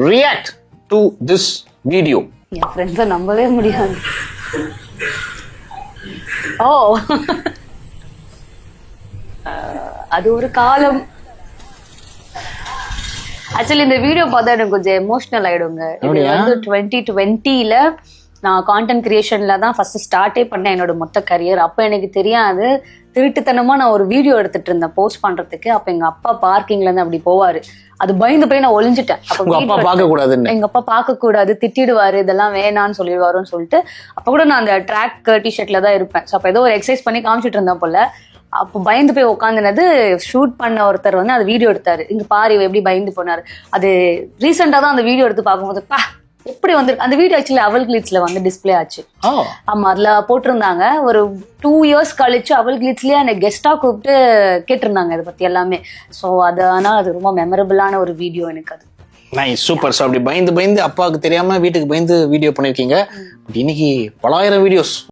react to this video. என் ஃப்ரெண்ட்ஸை நம்பவே முடியாது. ஓ அது ஒரு காலம். ஆக்சுவலி இந்த வீடியோ பார்த்தா எனக்கு கொஞ்சம் எமோஷனல் ஆயிடுங்க. இது வந்து 2020ல நான் கான்டென்ட் கிரியேஷன்ல தான் ஃபர்ஸ்ட் ஸ்டார்டே பண்ணேன் என்னோட மொத்த கரியர். அப்ப எனக்கு தெரியாது, திருட்டுத்தனமா நான் ஒரு வீடியோ எடுத்துட்டு இருந்தேன் போஸ்ட் பண்றதுக்கு. அப்ப எங்க அப்பா பார்க்கிங்ல இருந்து அப்படி போவாரு. அது பயந்து போய் நான் ஒளிஞ்சிட்டேன். அப்பா பார்க்க கூடாது, எங்க அப்பா பார்க்க கூடாது, திட்டிடுவாரு, இதெல்லாம் வேணான்னு சொல்லிடுவாருன்னு சொல்லிட்டு அப்ப கூட நான் அந்த ட்ராக் டிஷர்ட்ல தான் இருப்பேன். ஸோ அப்ப ஏதோ ஒரு எக்ஸசைஸ் பண்ணி காமிச்சிட்டு இருந்தேன் போல. அப்போ பயந்து போய் உட்காந்துனது ஷூட் பண்ண ஒருத்தர் வந்து அது வீடியோ எடுத்தாரு. இங்க பாரு எப்படி பயந்து போனாரு. அது ரீசெண்டா தான் அந்த வீடியோ எடுத்து பார்க்கும்போது பா எப்படி வந்திருக்கு அந்த வீடியோ. ஆக்சுவலி அவல் கிளிட்ஸ்ல வந்து டிஸ்பிளே ஆச்சு. ஆமா, அதுல போட்டிருந்தாங்க. ஒரு 2 years கழிச்சு அவல் கிளிட்ஸ்லயே எனக்கு கெஸ்டா கூப்பிட்டு கேட்டிருந்தாங்க இதை பத்தி எல்லாமே. ஸோ அது ஆனா அது ரொம்ப மெமரபிளான ஒரு வீடியோ எனக்கு. அது நைஸ், சூப்பர். ஸோ அப்படி பயந்து அப்பாவுக்கு தெரியாம வீட்டுக்கு பயந்து வீடியோ பண்ணிருக்கீங்க. இன்னைக்கு பலாயிரம் வீடியோஸ்